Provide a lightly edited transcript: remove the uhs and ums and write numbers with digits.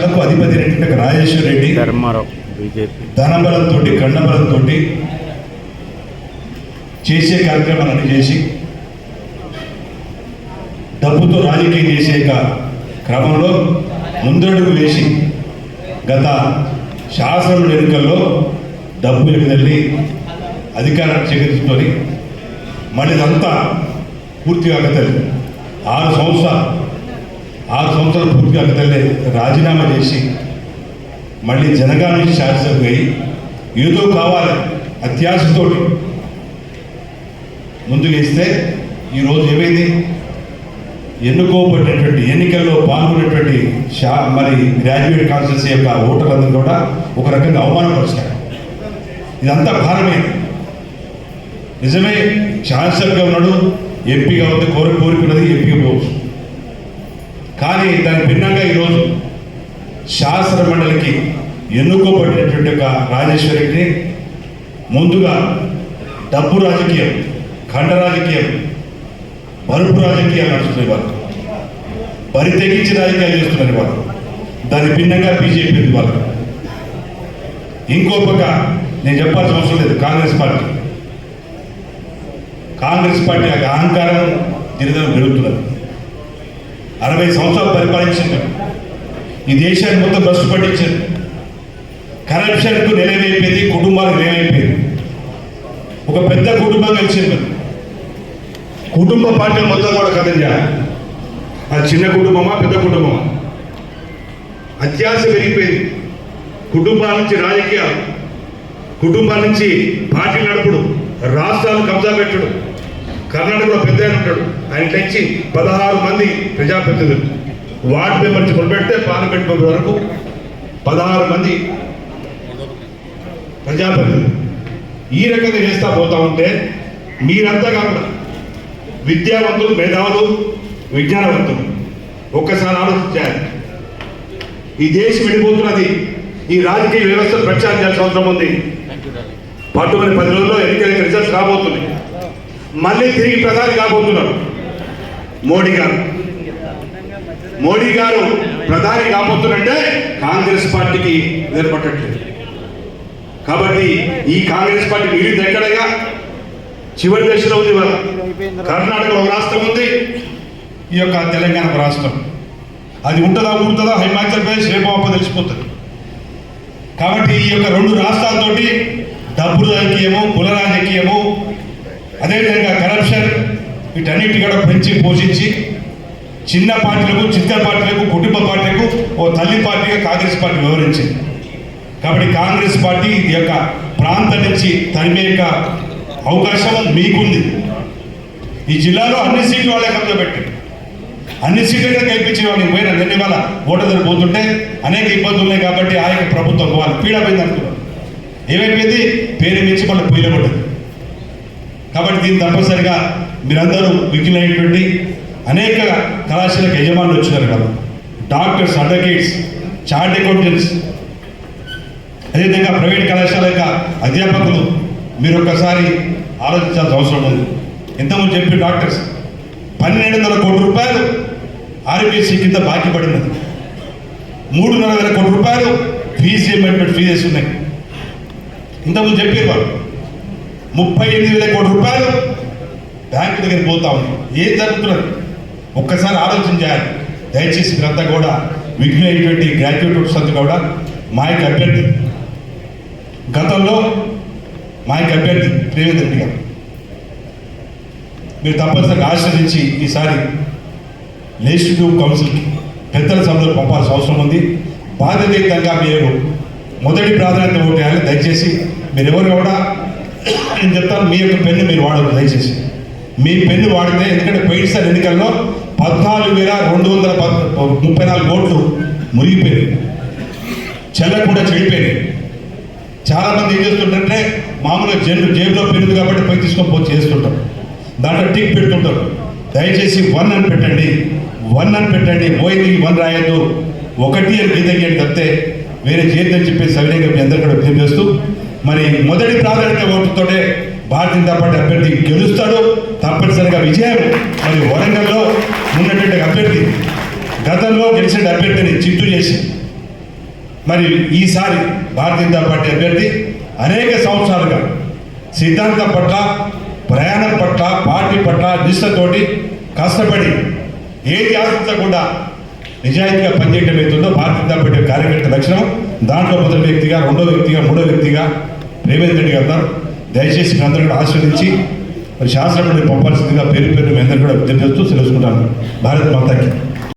రాష్ట్రాలకు అధిపతి అయినటువంటి రాజేశ్వర రెడ్డి ధనబలంతో కండబలంతో చేసే కార్యక్రమాలన్నీ చేసి డబ్బుతో రాజకీయం చేసే క్రమంలో ముందడుగు వేసి గత శాసన ఎన్నికల్లో డబ్బు ఎగదల్లి అధికారాన్ని చేకరించుకొని మళ్ళీ ఇదంతా పూర్తిగా కథలు 6 సంవత్సరాలు పూర్తిగా కథలే రాజీనామా చేసి మళ్ళీ జనగాం నుంచి శాసనసభకు అయ్యి ఏదో కావాలి అత్యాశతోటి ముందుకు వేస్తే ఈరోజు ఏమైంది, ఎన్నుకోబడినటువంటి ఎన్నికల్లో పాల్గొనేటువంటి మరి గ్రాడ్యుయేట్ కాన్స్టిట్యూన్సీ యొక్క ఓటర్లందరూ కూడా ఒక రకంగా అవమానపరుస్తారు. ఇదంతా భారమైంది. నిజమే ఛాన్సలర్గా ఉన్నాడు, ఎంపీగా ఉంది, కోరుకున్నది ఎంపీ పోవచ్చు. కానీ దానికి భిన్నంగా ఈరోజు శాసన మండలికి ఎన్నుకోబడినటువంటి ఒక రాజేశ్వరికి ముందుగా డబ్బు రాజకీయం, ఖండ రాజకీయం, బరుపు రాజకీయాలు నడుస్తున్నాయి. వాళ్ళు బరి తెగించి రాజకీయాలు చేస్తున్నారు. వాళ్ళు దానికి భిన్నంగా బీజేపీ ఉంది. వాళ్ళు ఇంకో పక్క నేను చెప్పాల్సిన అవసరం లేదు, కాంగ్రెస్ పార్టీ అహంకారం దినదినం పెరుగుతున్నది. 60 సంవత్సరాలు పరిపాలించారు, ఈ దేశాన్ని మొత్తం భ్రష్టు పట్టించారు. కరప్షన్కు నిలవైపోయింది, కుటుంబాలకు నిలవైపోయింది. ఒక పెద్ద కుటుంబం కలిసింది. కుటుంబ పార్టీలు మొత్తం కూడా కదండి, అది చిన్న కుటుంబమా పెద్ద కుటుంబమా? అత్యాశ పెరిగిపోయింది. కుటుంబాల నుంచి రాజకీయాలు, కుటుంబాల నుంచి పార్టీలు నడుపుడు, రాష్ట్రాలు కబ్జా పెట్టడు. కర్ణాటకలో పెద్ద ఆయన ఉంటాడు, ఆయన తెచ్చి 16 మంది ప్రజాప్రతినిధులు, వార్డు మెంబర్ నుంచి మొదలుపెడితే పార్లమెంట్ మెంబర్ వరకు 16 మంది ప్రజాప్రతినిధులు. ఈ రకంగా చేస్తా పోతా ఉంటే మీరంతా కాకుండా విద్యావంతులు, మేధావులు, విజ్ఞానవంతులు ఒక్కసారి ఆలోచించారు. ఈ దేశం విడిపోతున్నది. ఈ రాజకీయ వ్యవస్థ ప్రచారం చేయాల్సిన అవసరం ఉంది. పట్టుమని 10 రోజుల్లో ఎన్నికల రిజల్ట్స్ రాబోతున్నాయి. మళ్ళీ తిరిగి ప్రధాని కాబోతున్నారు మోడీ గారు ప్రధాని కాబోతున్నారంటే కాంగ్రెస్ పార్టీకి నిలబట్టట్లేదు. కాబట్టి ఈ కాంగ్రెస్ పార్టీ మిగిలింది ఎక్కడగా చివరి దశలో ఉంది. కర్ణాటకలో ఒక రాష్ట్రం ఉంది, ఈ యొక్క తెలంగాణ ఒక రాష్ట్రం. అది ఉంటుందా ఊరుతుందా హిమాచల్ ప్రదేశ్ రేపు తెలిసిపోతుంది. కాబట్టి ఈ యొక్క 2 రాష్ట్రాలతోటి డబ్బు రాజకీయము, కుల రాజకీయము, అదేవిధంగా కరప్షన్, వీటన్నిటి కూడా పెంచి పోషించి చిన్న పార్టీలకు, చిన్న పార్టీలకు, కుటుంబ పార్టీలకు ఓ తల్లి పార్టీగా కాంగ్రెస్ పార్టీ వివరించింది. కాబట్టి కాంగ్రెస్ పార్టీ ఈ యొక్క ప్రాంతం నుంచి తరిమే యొక్క అవకాశం మీకుంది. ఈ జిల్లాలో అన్ని సీట్లు వాళ్ళే కబ్జా పెట్టి అన్ని సీట్లుగా గెలిపించే వాళ్ళని పోయిన నిన్న వాళ్ళ ఓటర్లు పోతుంటే అనేక ఇబ్బందులు ఉన్నాయి. కాబట్టి ఆ యొక్క ప్రభుత్వం వాళ్ళు పీడమైంది అనుకున్నారు. ఏమైపోయింది, పేరు మించి మళ్ళీ పొయ్యబడ్డది. కాబట్టి దీన్ని తప్పనిసరిగా మీరందరూ విజ్ఞులైనటువంటి అనేక కళాశాలకు యజమానులు వచ్చినారు కదా, డాక్టర్స్, అడ్వకేట్స్, చార్ట్ అకౌంటెంట్స్, అదేవిధంగా ప్రైవేట్ కళాశాల యొక్క అధ్యాపకులు మీరు ఒక్కసారి ఆలోచించాల్సిన అవసరం ఉంది. ఇంతకుముందు చెప్పి డాక్టర్స్ 1,200 కోట్ల రూపాయలు ఆర్బీసీ కింద బాకీ పడినది. 3,500 కోట్ల రూపాయలు ఫీజు రీయింబర్స్మెంట్ ఫీజెస్ ఉన్నాయి. ఇంతకుముందు చెప్పారు వాళ్ళు 38,000 కోట్ల రూపాయలు బ్యాంకు దగ్గరికి పోతా ఉన్నాయి. ఏం జరుగుతున్నది ఒక్కసారి ఆలోచన చేయాలి. దయచేసి మీరంతా కూడా విఘ్నైనటువంటి గ్రాడ్యుయేట్స్ అంతా కూడా మా యొక్క అభ్యర్థి, గతంలో మా యొక్క అభ్యర్థి రేవంత్ రెడ్డి గారు, మీరు తప్పనిసరిగా ఆశ్రయించి ఈసారి లెజిస్లేటివ్ కౌన్సిల్కి పెద్దల సభలో పంపాల్సిన అవసరం ఉంది. బాధ్యతయుతంగా మీరు మొదటి ప్రాధాన్యత ఓటు వేయాలి. దయచేసి మీరు ఎవరు కూడా నేను చెప్తాను, మీ యొక్క పెన్ను మీరు వాడవద్దు. దయచేసి మీ పెన్ను వాడితే, ఎందుకంటే పోయినసారి ఎన్నికల్లో 14,234 ఓట్లు మురిగిపోయాయి, చెల్లకుండా చెడిపోయాయి. చాలామంది ఏం చేస్తుంటారంటే మామూలుగా జేబులో పెరుగుతుంది కాబట్టి పోయి తీసుకొని పోయి చేస్తుంటారు, దాంట్లో టిక్ పెడుతుంటారు. దయచేసి 1 అని పెట్టండి, 1 అని పెట్టండి. పోయింది 1 రాయొద్దు, 1 అని గీతగీయండి తప్పితే వేరే చేయొద్దని చెప్పేసి సవినయంగా మీ అందరూ కూడా విజ్ఞప్తి చేస్తూ, మరి మొదటి ప్రాధాన్యత ఓటుతోటే భారతీయ జనతా పార్టీ అభ్యర్థి గెలుస్తాడు. తప్పనిసరిగా విజయం మరి వరంగల్లో ఉన్నటువంటి అభ్యర్థి, గతంలో గెలిచిన అభ్యర్థిని చిత్తు చేసి మరి ఈసారి భారతీయ జనతా పార్టీ అభ్యర్థి అనేక సంవత్సరాలుగా సిద్ధాంతం పట్ల, ప్రయాణం పట్ల, పార్టీ పట్ల నిష్ఠతోటి కష్టపడి ఏది ఆశించకుండా నిజాయితీగా పనిచేయడం అవుతుందో భారతీయ జనతా పార్టీ కార్యకర్త లక్షణం. దాంట్లో మొదటి వ్యక్తిగా, రెండో వ్యక్తిగా, మూడో వ్యక్తిగా రేవంత్ రెడ్డి గారు ఉన్నారు. దయచేసి మీ అందరూ కూడా ఆస్వాదించి మరి శాసనసభ్యుడిని పంపాల్సిందిగా పేరు మీ అందరూ కూడా విజ్ఞప్తి చేస్తూ తెలుసుకుంటాను. భారత్ మాతాకి.